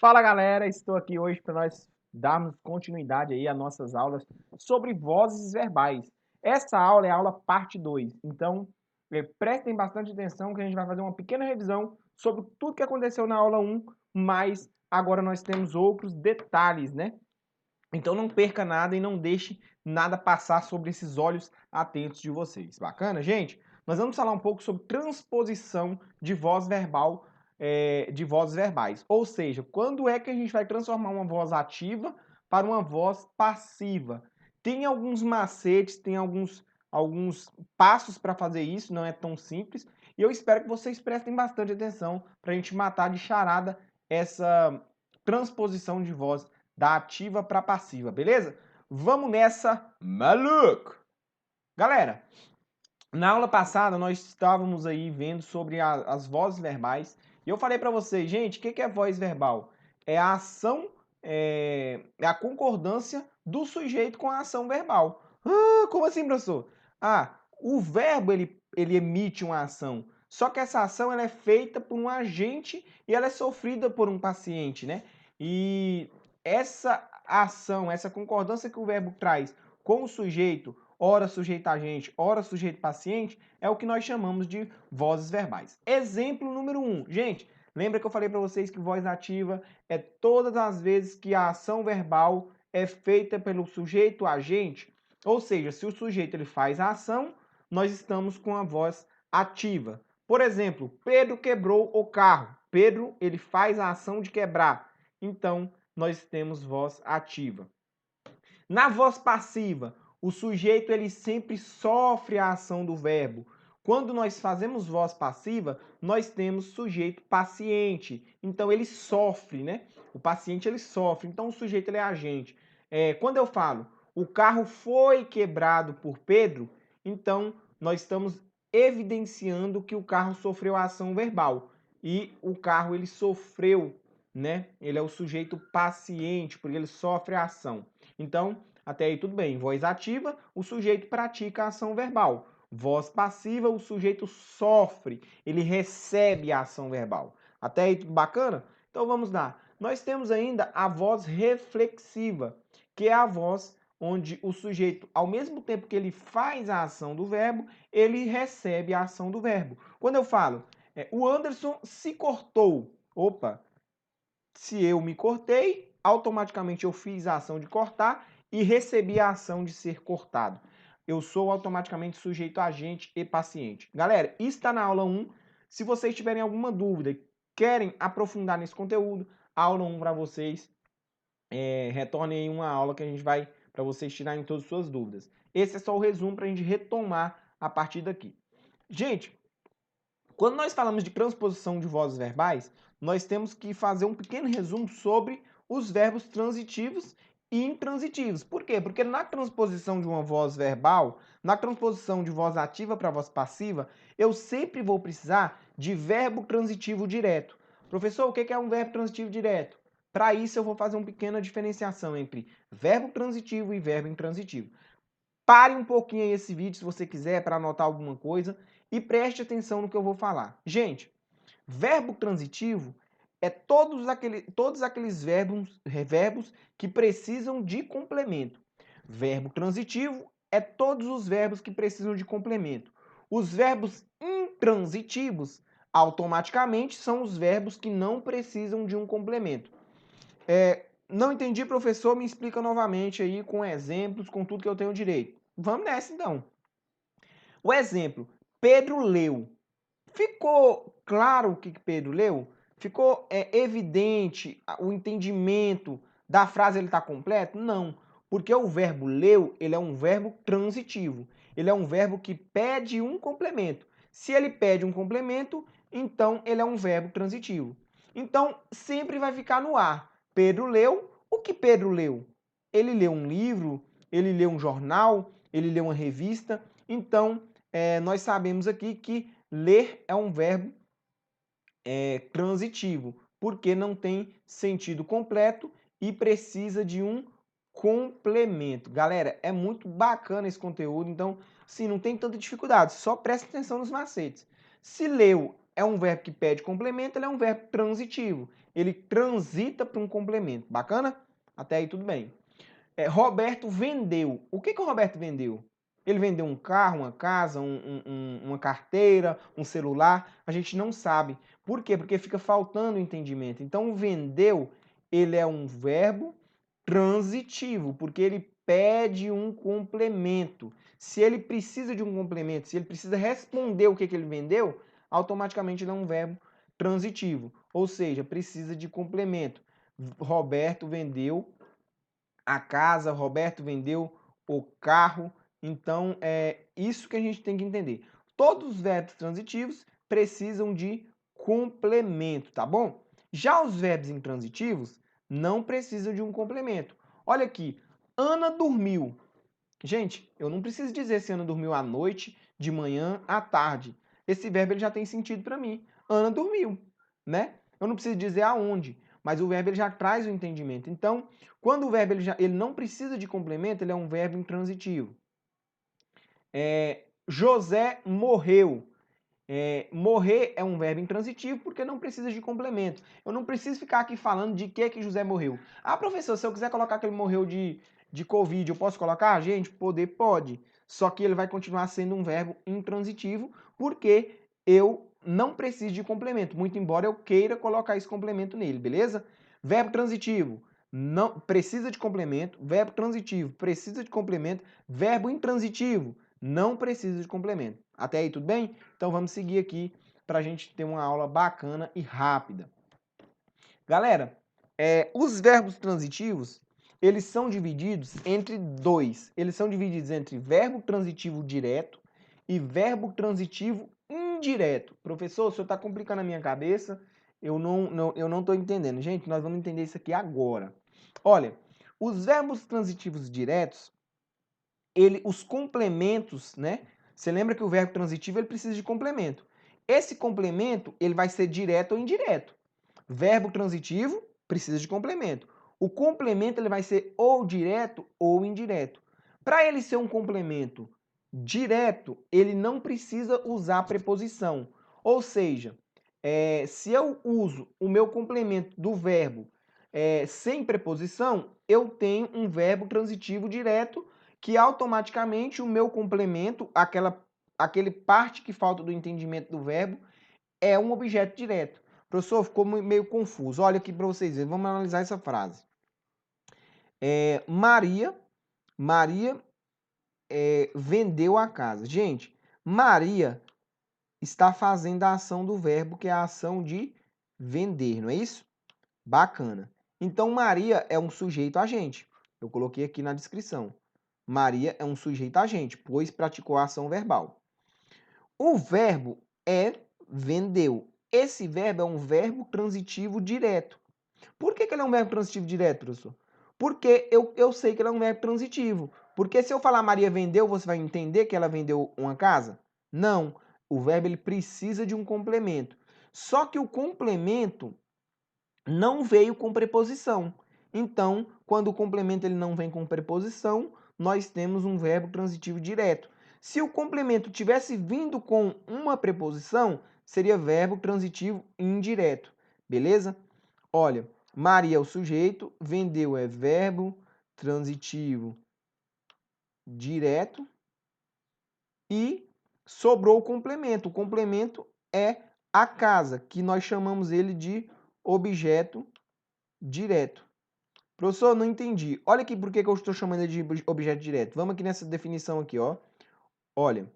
Fala galera, estou aqui hoje para nós darmos continuidade aí às nossas aulas sobre vozes verbais. Essa aula é a aula parte 2, então prestem bastante atenção que a gente vai fazer uma pequena revisão sobre tudo que aconteceu na aula 1, mas agora nós temos outros detalhes, né? Então não perca nada e não deixe nada passar sobre esses olhos atentos de vocês. Bacana, gente? Nós vamos falar um pouco sobre transposição de voz verbal, de vozes verbais. Ou seja, quando é que a gente vai transformar uma voz ativa para uma voz passiva? Tem alguns macetes, tem alguns passos para fazer isso, não é tão simples. E eu espero que vocês prestem bastante atenção para a gente matar de charada essa transposição de voz da ativa para passiva, beleza? Vamos nessa, maluco! Galera, na aula passada nós estávamos aí vendo sobre as vozes verbais e eu falei para vocês, gente, o que é voz verbal? É a ação, é a concordância do sujeito com a ação verbal. Ah, como assim, professor? Ah, o verbo ele emite uma ação, só que essa ação ela é feita por um agente e ela é sofrida por um paciente, né? E essa ação, essa concordância que o verbo traz com o sujeito, ora sujeito agente, ora sujeito paciente, é o que nós chamamos de vozes verbais. Exemplo número 1. Gente, lembra que eu falei para vocês que voz ativa é todas as vezes que a ação verbal é feita pelo sujeito agente? Ou seja, se o sujeito ele faz a ação, nós estamos com a voz ativa. Por exemplo, Pedro quebrou o carro. Pedro ele faz a ação de quebrar. Então, nós temos voz ativa. Na voz passiva, o sujeito ele sempre sofre a ação do verbo. Quando nós fazemos voz passiva, nós temos sujeito paciente. Então ele sofre, né? O paciente ele sofre. Então o sujeito ele é agente. Quando eu falo o carro foi quebrado por Pedro, então nós estamos evidenciando que o carro sofreu a ação verbal e o carro ele sofreu, né? Ele é o sujeito paciente porque ele sofre a ação. Então, até aí tudo bem. Voz ativa, o sujeito pratica a ação verbal. Voz passiva, o sujeito sofre, ele recebe a ação verbal. Até aí tudo bacana? Então vamos lá. Nós temos ainda a voz reflexiva, que é a voz onde o sujeito, ao mesmo tempo que ele faz a ação do verbo, ele recebe a ação do verbo. Quando eu falo, o Anderson se cortou. Opa, se eu me cortei, automaticamente eu fiz a ação de cortar e recebi a ação de ser cortado. Eu sou automaticamente sujeito agente e paciente. Galera, isso está na aula 1. Se vocês tiverem alguma dúvida, querem aprofundar nesse conteúdo, aula 1 para vocês, retornem aí uma aula que a gente vai para vocês tirarem todas as suas dúvidas. Esse é só o resumo para a gente retomar a partir daqui. Gente, quando nós falamos de transposição de vozes verbais, nós temos que fazer um pequeno resumo sobre os verbos transitivos e intransitivos. Por quê? Porque na transposição de uma voz verbal, na transposição de voz ativa para voz passiva, eu sempre vou precisar de verbo transitivo direto. Professor, o que é um verbo transitivo direto? Para isso, eu vou fazer uma pequena diferenciação entre verbo transitivo e verbo intransitivo. Pare um pouquinho aí esse vídeo se você quiser para anotar alguma coisa e preste atenção no que eu vou falar. Gente, verbo transitivo é todos aqueles verbos que precisam de complemento. Verbo transitivo é todos os verbos que precisam de complemento. Os verbos intransitivos automaticamente são os verbos que não precisam de um complemento. Não entendi, professor, me explica novamente aí com exemplos, com tudo que eu tenho direito. Vamos nessa então. O exemplo, Pedro leu. Ficou claro o que Pedro leu? Ficou evidente o entendimento da frase, ele está completo? Não, porque o verbo leu, ele é um verbo transitivo. Ele é um verbo que pede um complemento. Se ele pede um complemento, então ele é um verbo transitivo. Então, sempre vai ficar no ar. Pedro leu. O que Pedro leu? Ele leu um livro, ele leu um jornal, ele leu uma revista. Então, nós sabemos aqui que ler é um verbo transitivo, porque não tem sentido completo e precisa de um complemento. Galera, é muito bacana esse conteúdo, então, sim, não tem tanta dificuldade, só presta atenção nos macetes. Se leu é um verbo que pede complemento, ele é um verbo transitivo. Ele transita para um complemento. Bacana? Até aí tudo bem. Roberto vendeu. O que o Roberto vendeu? Ele vendeu um carro, uma casa, uma carteira, um celular? A gente não sabe. Por quê? Porque fica faltando o entendimento. Então, vendeu, ele é um verbo transitivo, porque ele pede um complemento. Se ele precisa de um complemento, se ele precisa responder o que ele vendeu, automaticamente ele é um verbo transitivo. Ou seja, precisa de complemento. Roberto vendeu a casa, Roberto vendeu o carro. Então, é isso que a gente tem que entender. Todos os verbos transitivos precisam de complemento, tá bom? Já os verbos intransitivos não precisam de um complemento. Olha aqui, Ana dormiu. Gente, eu não preciso dizer se Ana dormiu à noite, de manhã, à tarde. Esse verbo ele já tem sentido para mim. Ana dormiu, né? Eu não preciso dizer aonde, mas o verbo ele já traz o entendimento. Então, quando o verbo ele não precisa de complemento, ele é um verbo intransitivo. José morreu. Morrer é um verbo intransitivo porque não precisa de complemento. Eu não preciso ficar aqui falando de que José morreu. Ah, professor, se eu quiser colocar que ele morreu de Covid, eu posso colocar? Gente, poder pode. Só que ele vai continuar sendo um verbo intransitivo porque eu não preciso de complemento, muito embora eu queira colocar esse complemento nele, beleza? Verbo transitivo não precisa de complemento, verbo transitivo precisa de complemento, verbo intransitivo não precisa de complemento. Até aí, tudo bem? Então vamos seguir aqui para a gente ter uma aula bacana e rápida. Galera, os verbos transitivos, eles são divididos entre dois. Eles são divididos entre verbo transitivo direto e verbo transitivo indireto. Professor, o senhor está complicando a minha cabeça, eu não estou entendendo. Gente, nós vamos entender isso aqui agora. Olha, os verbos transitivos diretos, os complementos, né? Você lembra que o verbo transitivo ele precisa de complemento. Esse complemento ele vai ser direto ou indireto. Verbo transitivo precisa de complemento. O complemento ele vai ser ou direto ou indireto. Para ele ser um complemento direto, ele não precisa usar preposição. Ou seja, se eu uso o meu complemento do verbo sem preposição, eu tenho um verbo transitivo direto que automaticamente o meu complemento, aquele parte que falta do entendimento do verbo, é um objeto direto. Professor, ficou meio confuso. Olha aqui para vocês verem. Vamos analisar essa frase. Maria vendeu a casa. Gente, Maria está fazendo a ação do verbo, que é a ação de vender, não é isso? Bacana. Então, Maria é um sujeito agente. Eu coloquei aqui na descrição. Maria é um sujeito agente, pois praticou a ação verbal. O verbo é vendeu. Esse verbo é um verbo transitivo direto. Por que ele é um verbo transitivo direto, professor? Porque eu sei que ele é um verbo transitivo. Porque se eu falar Maria vendeu, você vai entender que ela vendeu uma casa? Não. O verbo ele precisa de um complemento. Só que o complemento não veio com preposição. Então, quando o complemento ele não vem com preposição, nós temos um verbo transitivo direto. Se o complemento tivesse vindo com uma preposição, seria verbo transitivo indireto. Beleza? Olha, Maria é o sujeito, vendeu é verbo transitivo direto e sobrou o complemento. O complemento é a casa, que nós chamamos ele de objeto direto. Professor, não entendi. Olha aqui por que eu estou chamando ele de objeto direto. Vamos aqui nessa definição aqui, ó. Olha,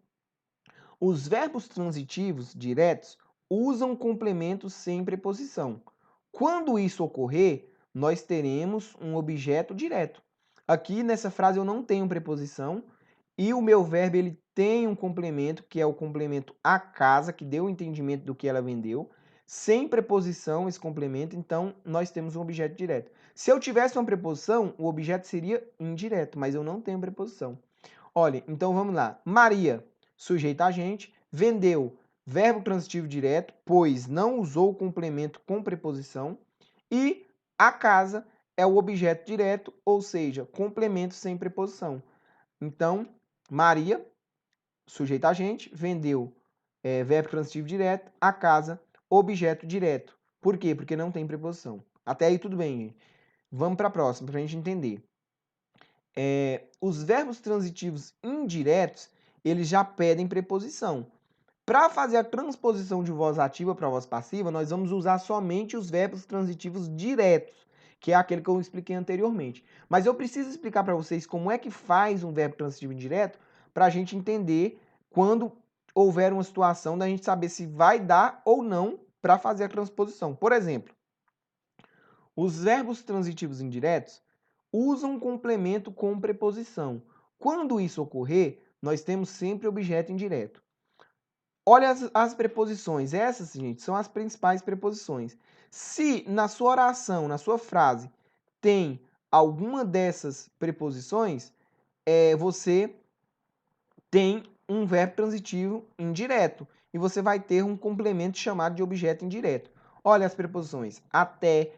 os verbos transitivos diretos usam complementos sem preposição. Quando isso ocorrer, nós teremos um objeto direto. Aqui nessa frase eu não tenho preposição e o meu verbo ele tem um complemento, que é o complemento a casa, que deu o entendimento do que ela vendeu. Sem preposição esse complemento, então nós temos um objeto direto. Se eu tivesse uma preposição, o objeto seria indireto, mas eu não tenho preposição. Olha, então vamos lá. Maria, sujeito agente, vendeu, verbo transitivo direto, pois não usou o complemento com preposição. E a casa é o objeto direto, ou seja, complemento sem preposição. Então, Maria, sujeito agente, vendeu verbo transitivo direto, a casa, objeto direto. Por quê? Porque não tem preposição. Até aí tudo bem, gente. Vamos para a próxima, para a gente entender. Os verbos transitivos indiretos, eles já pedem preposição. Para fazer a transposição de voz ativa para voz passiva, nós vamos usar somente os verbos transitivos diretos, que é aquele que eu expliquei anteriormente. Mas eu preciso explicar para vocês como é que faz um verbo transitivo indireto para a gente entender quando houver uma situação da gente saber se vai dar ou não para fazer a transposição. Por exemplo, os verbos transitivos indiretos usam um complemento com preposição. Quando isso ocorrer, nós temos sempre objeto indireto. Olha as preposições. Essas, gente, são as principais preposições. Se na sua oração, na sua frase, tem alguma dessas preposições, você tem um verbo transitivo indireto. E você vai ter um complemento chamado de objeto indireto. Olha as preposições. Até,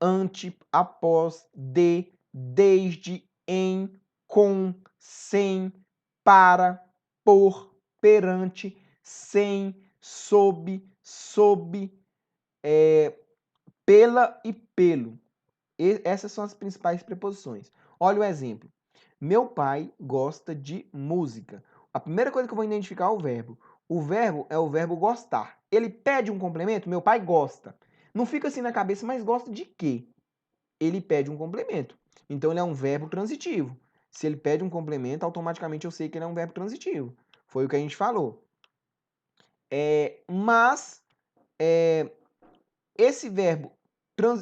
ante, após, de, desde, em, com, sem, para, por, perante, sem, sob, pela e pelo. Essas são as principais preposições. Olha o exemplo. Meu pai gosta de música. A primeira coisa que eu vou identificar é o verbo. O verbo é o verbo gostar. Ele pede um complemento? Meu pai gosta. Não fica assim na cabeça, mas gosta de quê? Ele pede um complemento. Então ele é um verbo transitivo. Se ele pede um complemento, automaticamente eu sei que ele é um verbo transitivo. Foi o que a gente falou. Mas esse verbo,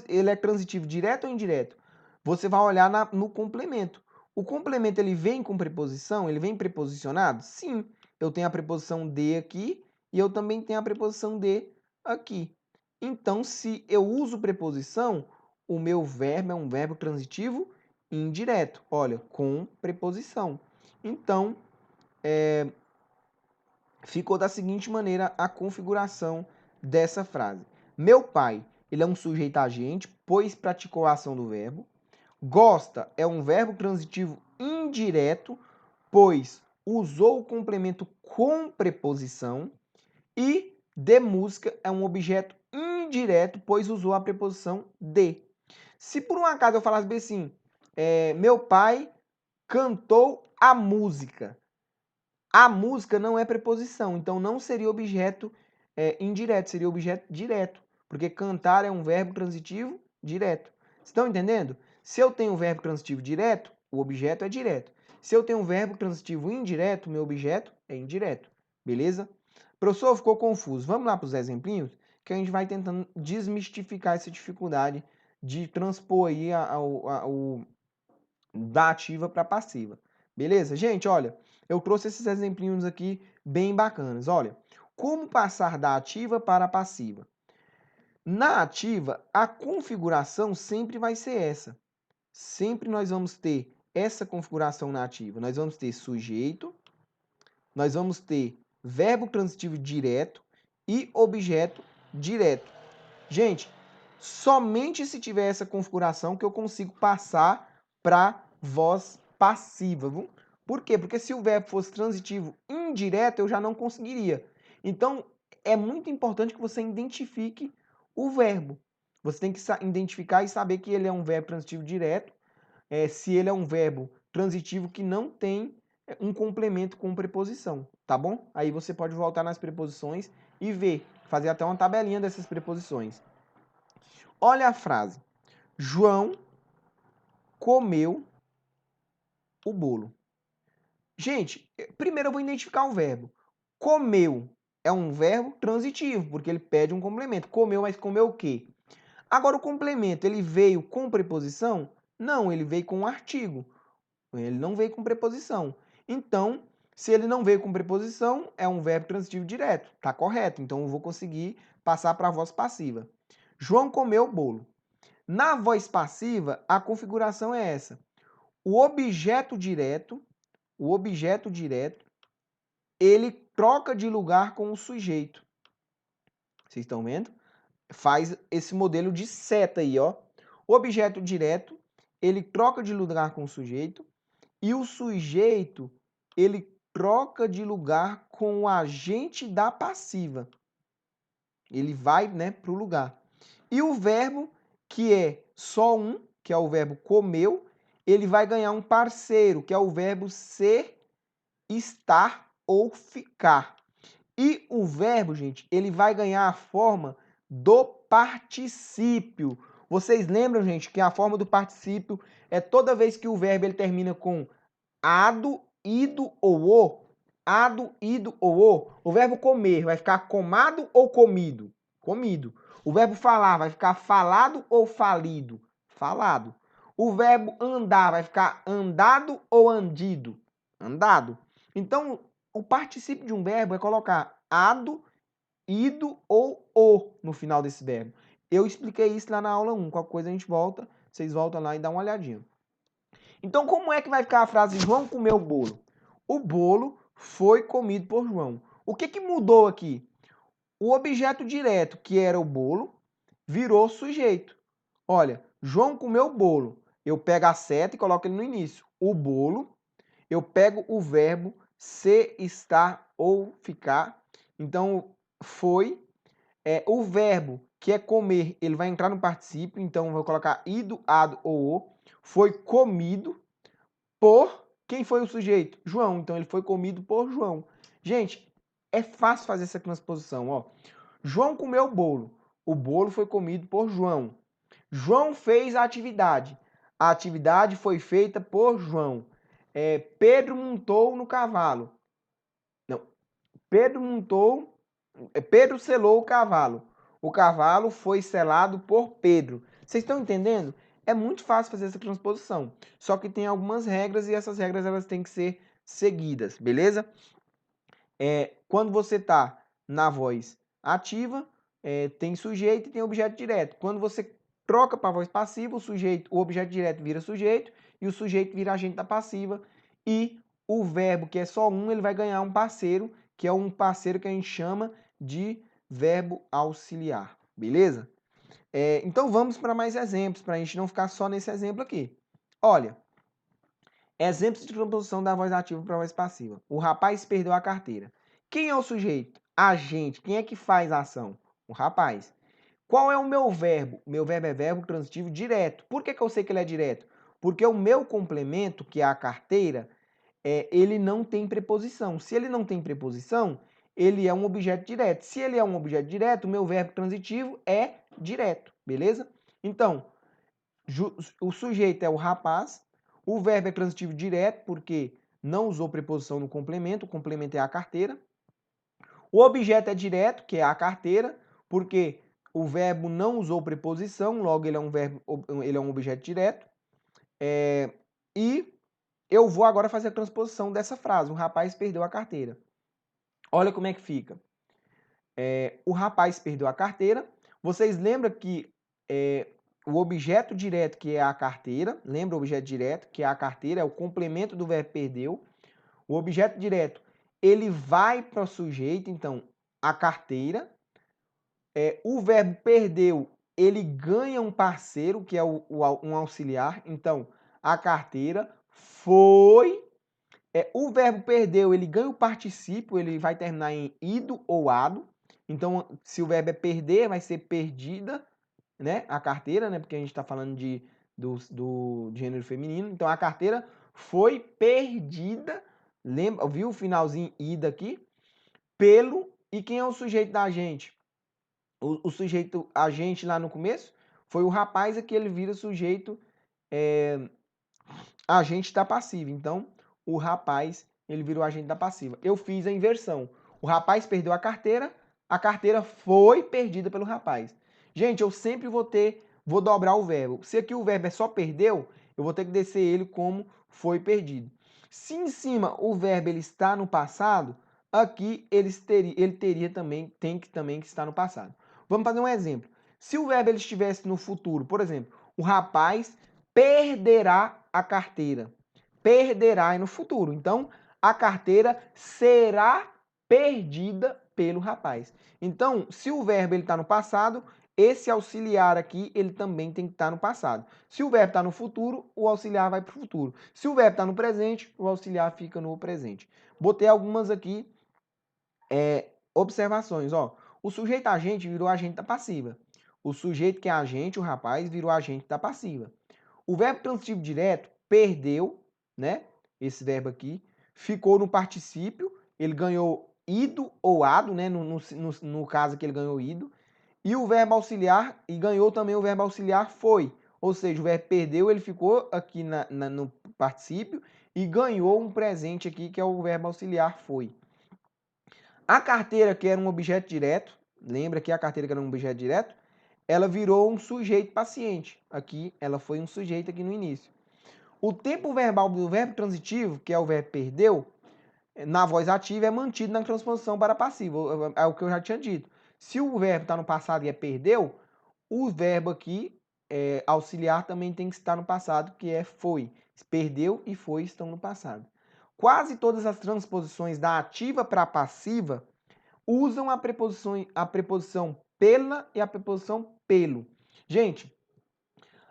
ele é transitivo direto ou indireto? Você vai olhar no complemento. O complemento ele vem com preposição? Ele vem preposicionado? Sim. Eu tenho a preposição de aqui e eu também tenho a preposição de aqui. Então, se eu uso preposição, o meu verbo é um verbo transitivo indireto. Olha, com preposição. Então, ficou da seguinte maneira a configuração dessa frase. Meu pai, ele é um sujeito agente, pois praticou a ação do verbo. Gosta é um verbo transitivo indireto, pois usou o complemento com preposição. E de música é um objeto indireto, pois usou a preposição de. Se por um acaso eu falasse bem assim, meu pai cantou a música. A música não é preposição, então não seria objeto indireto, seria objeto direto, porque cantar é um verbo transitivo direto. Estão entendendo? Se eu tenho um verbo transitivo direto, o objeto é direto. Se eu tenho um verbo transitivo indireto, meu objeto é indireto. Beleza? Professor, ficou confuso. Vamos lá para os exemplinhos, que a gente vai tentando desmistificar essa dificuldade de transpor aí da ativa para passiva. Beleza? Gente, olha, eu trouxe esses exemplinhos aqui bem bacanas. Olha, como passar da ativa para a passiva? Na ativa, a configuração sempre vai ser essa. Sempre nós vamos ter essa configuração na ativa. Nós vamos ter sujeito, nós vamos ter verbo transitivo direto e objeto direto. Gente, somente se tiver essa configuração que eu consigo passar para voz passiva. Viu? Por quê? Porque se o verbo fosse transitivo indireto, eu já não conseguiria. Então, é muito importante que você identifique o verbo. Você tem que identificar e saber que ele é um verbo transitivo direto, se ele é um verbo transitivo que não tem um complemento com preposição, tá bom? Aí você pode voltar nas preposições e ver, fazer até uma tabelinha dessas preposições. Olha a frase. João comeu o bolo. Gente, primeiro eu vou identificar o verbo. Comeu é um verbo transitivo, porque ele pede um complemento. Comeu, mas comeu o quê? Agora, o complemento, ele veio com preposição? Não, ele veio com um artigo. Ele não veio com preposição. Então, se ele não veio com preposição, é um verbo transitivo direto. Tá correto. Então, eu vou conseguir passar para a voz passiva. João comeu o bolo. Na voz passiva, a configuração é essa. O objeto direto, ele troca de lugar com o sujeito. Vocês estão vendo? Faz esse modelo de seta aí, ó. O objeto direto, ele troca de lugar com o sujeito e o sujeito, ele troca de lugar com o agente da passiva. Ele vai, né, para o lugar. E o verbo, que é só um, que é o verbo comeu, ele vai ganhar um parceiro, que é o verbo ser, estar ou ficar. E o verbo, gente, ele vai ganhar a forma do particípio. Vocês lembram, gente, que a forma do particípio é toda vez que o verbo ele termina com ado, ido ou o. Ado, ido ou o. O verbo comer vai ficar comado ou comido? Comido. O verbo falar vai ficar falado ou falido? Falado. O verbo andar vai ficar andado ou andido? Andado. Então, o particípio de um verbo é colocar ado, ido ou o no final desse verbo. Eu expliquei isso lá na aula 1. Qualquer coisa a gente volta, vocês voltam lá e dá uma olhadinha. Então, como é que vai ficar a frase João comeu o bolo? O bolo foi comido por João. O que mudou aqui? O objeto direto, que era o bolo, virou sujeito. Olha, João comeu o bolo. Eu pego a seta e coloco ele no início. O bolo, eu pego o verbo ser, estar ou ficar. Então, foi. O verbo, que é comer, ele vai entrar no particípio. Então, eu vou colocar ido, ado ou o. Foi comido por quem foi o sujeito? João. Então ele foi comido por João. Gente, é fácil fazer essa transposição, ó. João comeu o bolo. O bolo foi comido por João. João fez a atividade. A atividade foi feita por João. Pedro montou no cavalo. Não. Pedro selou o cavalo. O cavalo foi selado por Pedro. Vocês estão entendendo? É muito fácil fazer essa transposição. Só que tem algumas regras e essas regras elas têm que ser seguidas, beleza? Quando você está na voz ativa, tem sujeito e tem objeto direto. Quando você troca para a voz passiva, o objeto direto vira sujeito e o sujeito vira agente da passiva. E o verbo, que é só um, ele vai ganhar um parceiro, que é um parceiro que a gente chama de verbo auxiliar, beleza? Então vamos para mais exemplos, para a gente não ficar só nesse exemplo aqui. Olha, exemplos de transposição da voz ativa para a voz passiva. O rapaz perdeu a carteira. Quem é o sujeito? Agente. Quem é que faz a ação? O rapaz. Qual é o meu verbo? Meu verbo é verbo transitivo direto. Por que eu sei que ele é direto? Porque o meu complemento, que é a carteira, ele não tem preposição. Se ele não tem preposição, ele é um objeto direto. Se ele é um objeto direto, o meu verbo transitivo é direto, beleza? Então, o sujeito é o rapaz, o verbo é transitivo direto, porque não usou preposição no complemento, o complemento é a carteira. O objeto é direto, que é a carteira, porque o verbo não usou preposição, logo ele é um objeto direto. E eu vou agora fazer a transposição dessa frase. O rapaz perdeu a carteira. Olha como é que fica. O rapaz perdeu a carteira. Vocês lembram que o objeto direto, que é a carteira, lembra o objeto direto, que é a carteira, é o complemento do verbo perdeu. O objeto direto, ele vai para o sujeito, então, a carteira. O verbo perdeu, ele ganha um parceiro, que é um auxiliar. Então, a carteira foi. O verbo perdeu, ele ganha o particípio, ele vai terminar em ido ou ado. Então, se o verbo é perder, vai ser perdida, né? A carteira, né? Porque a gente está falando do gênero feminino. Então, a carteira foi perdida. Lembra, viu o finalzinho ida aqui? Pelo. E quem é o sujeito da agente? O sujeito agente lá no começo foi o rapaz, aqui ele vira sujeito agente da passiva. Então, o rapaz, ele virou agente da passiva. Eu fiz a inversão. O rapaz perdeu a carteira foi perdida pelo rapaz. Gente, eu sempre vou dobrar o verbo. Se aqui o verbo é só perdeu, eu vou ter que descer ele como foi perdido. Se em cima o verbo ele está no passado, aqui ele teria também, tem que também que estar no passado. Vamos fazer um exemplo. Se o verbo ele estivesse no futuro, por exemplo, o rapaz perderá a carteira. Perderá no futuro. Então, a carteira será perdida pelo rapaz. Então, se o verbo está no passado, esse auxiliar aqui, ele também tem que estar no passado. Se o verbo está no futuro, o auxiliar vai para o futuro. Se o verbo está no presente, o auxiliar fica no presente. Botei algumas aqui observações. Ó. O sujeito agente virou agente da passiva. O sujeito que é agente, o rapaz, virou agente da passiva. O verbo transitivo direto perdeu, né? Esse verbo aqui, ficou no particípio, ele ganhou ido ou ado, né? No caso aqui ele ganhou ido. E o verbo auxiliar, e ganhou também o verbo auxiliar foi. Ou seja, o verbo perdeu, ele ficou aqui no particípio e ganhou um presente aqui, que é o verbo auxiliar foi. A carteira, que era um objeto direto, lembra que a carteira que era um objeto direto? Ela virou um sujeito paciente. Aqui, ela foi um sujeito aqui no início. O tempo verbal do verbo transitivo, que é o verbo perdeu, na voz ativa é mantido na transposição para passivo. É o que eu já tinha dito. Se o verbo está no passado e é perdeu, o verbo aqui, auxiliar, também tem que estar no passado, que é foi. Perdeu e foi estão no passado. Quase todas as transposições da ativa para a passiva usam a preposição pela e a preposição pelo. Gente,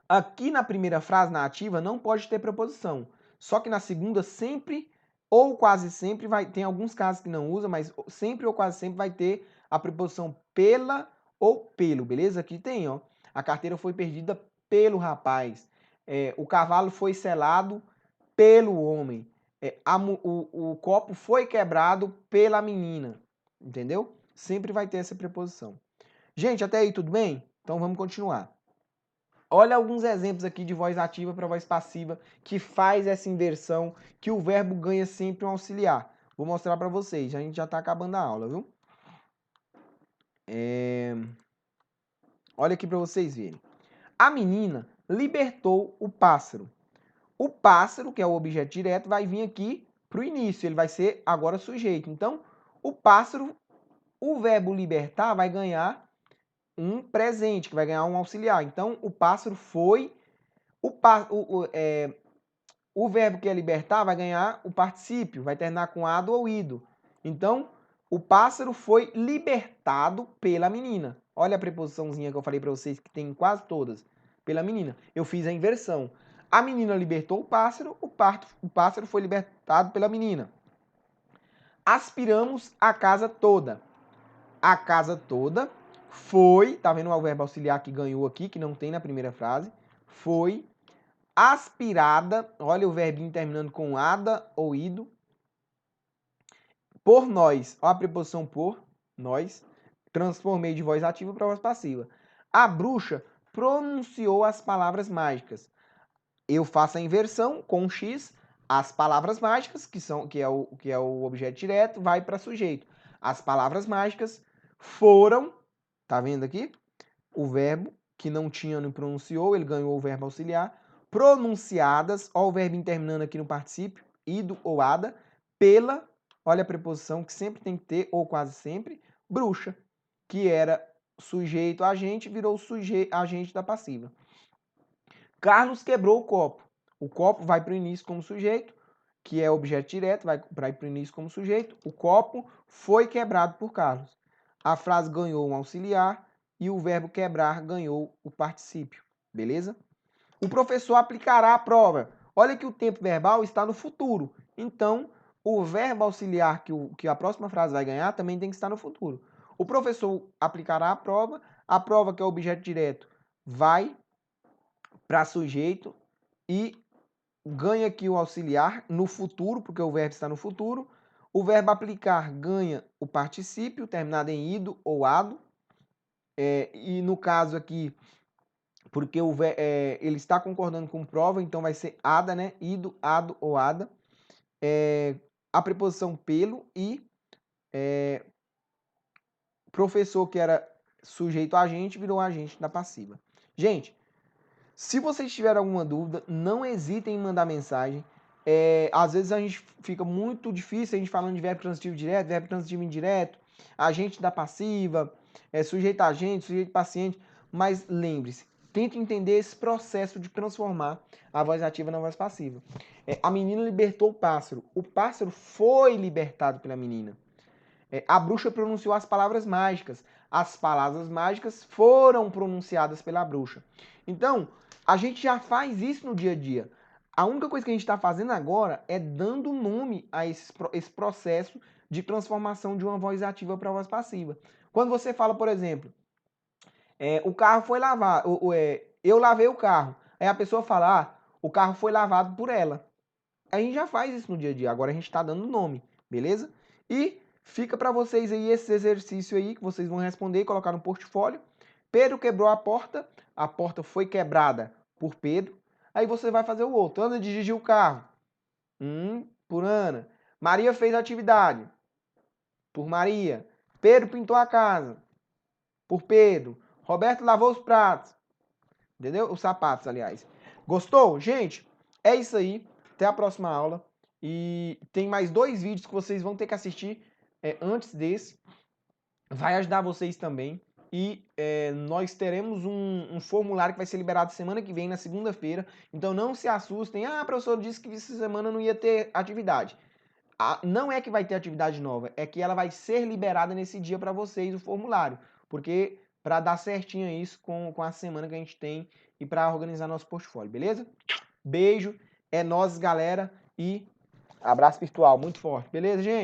aqui na primeira frase, na ativa, não pode ter preposição. Só que na segunda, sempre ou quase sempre, tem alguns casos que não usa, mas sempre ou quase sempre vai ter a preposição pela ou pelo, beleza? Aqui tem, ó. A carteira foi perdida pelo rapaz. O cavalo foi selado pelo homem. O copo foi quebrado pela menina. Entendeu? Sempre vai ter essa preposição. Gente, até aí tudo bem? Então vamos continuar. Olha alguns exemplos aqui de voz ativa para voz passiva que faz essa inversão, que o verbo ganha sempre um auxiliar. Vou mostrar para vocês, a gente já está acabando a aula, viu? Olha aqui para vocês verem. A menina libertou o pássaro. O pássaro, que é o objeto direto, vai vir aqui para o início, ele vai ser agora sujeito. Então, o pássaro, o verbo libertar vai ganhar um presente, que vai ganhar um auxiliar. Então, o pássaro foi... O verbo que é libertar vai ganhar o particípio, vai terminar com ado ou ido. Então, o pássaro foi libertado pela menina. Olha a preposiçãozinha que eu falei para vocês, que tem em quase todas. Pela menina. Eu fiz a inversão. A menina libertou o pássaro foi libertado pela menina. Aspiramos a casa toda. A casa toda foi, tá vendo o verbo auxiliar que ganhou aqui, que não tem na primeira frase? Foi aspirada, olha o verbinho terminando com ada ou ido, por nós. Olha a preposição por, nós. Transformei de voz ativa para voz passiva. A bruxa pronunciou as palavras mágicas. Eu faço a inversão com X, as palavras mágicas, que é o objeto direto, vai para sujeito. As palavras mágicas foram, tá vendo aqui? O verbo que não tinha no pronunciou, ele ganhou o verbo auxiliar. Pronunciadas, ó o verbinho terminando aqui no particípio, ido ou ada, pela, olha a preposição que sempre tem que ter, ou quase sempre, bruxa, que era sujeito agente, virou agente da passiva. Carlos quebrou o copo. O copo vai para o início como sujeito, que é objeto direto, vai para o início como sujeito. O copo foi quebrado por Carlos. A frase ganhou um auxiliar e o verbo quebrar ganhou o particípio. Beleza? O professor aplicará a prova. Olha que o tempo verbal está no futuro. Então, o verbo auxiliar que a próxima frase vai ganhar também tem que estar no futuro. O professor aplicará a prova que é o objeto direto vai para sujeito e ganha aqui o auxiliar no futuro, porque o verbo está no futuro. O verbo aplicar ganha o particípio, terminado em ido ou ado. E no caso aqui, porque ele está concordando com prova, então vai ser ada, né? Ido, ado ou ada. A preposição pelo e professor, que era sujeito agente, virou agente da passiva. Gente, se vocês tiverem alguma dúvida, não hesitem em mandar mensagem. Às vezes a gente fica muito difícil a gente falando de verbo transitivo direto, verbo transitivo indireto, agente da passiva, sujeito agente, sujeito paciente. Mas lembre-se, tente entender esse processo de transformar a voz ativa na voz passiva. A menina libertou o pássaro foi libertado pela menina. A bruxa pronunciou as palavras mágicas. as palavras mágicas foram pronunciadas pela bruxa. Então, a gente já faz isso no dia a dia. A única coisa que a gente está fazendo agora é dando nome a esse processo de transformação de uma voz ativa para voz passiva. Quando você fala, por exemplo, o carro foi lavado, eu lavei o carro. Aí a pessoa fala, o carro foi lavado por ela. A gente já faz isso no dia a dia, agora a gente está dando nome, beleza? E fica para vocês aí esse exercício aí que vocês vão responder e colocar no portfólio. Pedro quebrou a porta foi quebrada por Pedro. Aí você vai fazer o outro. Ana dirigiu o carro. Por Ana. Maria fez a atividade. Por Maria. Pedro pintou a casa. Por Pedro. Roberto lavou os pratos. Entendeu? Os sapatos, aliás. Gostou? Gente, é isso aí. Até a próxima aula. E tem mais 2 vídeos que vocês vão ter que assistir antes desse. Vai ajudar vocês também. E nós teremos um formulário que vai ser liberado semana que vem, na segunda-feira. Então não se assustem. Professor disse que essa semana não ia ter atividade. Não é que vai ter atividade nova, é que ela vai ser liberada nesse dia para vocês, o formulário. Porque para dar certinho isso com a semana que a gente tem e para organizar nosso portfólio, beleza? Beijo, é nóis, galera, e abraço virtual muito forte, beleza, gente?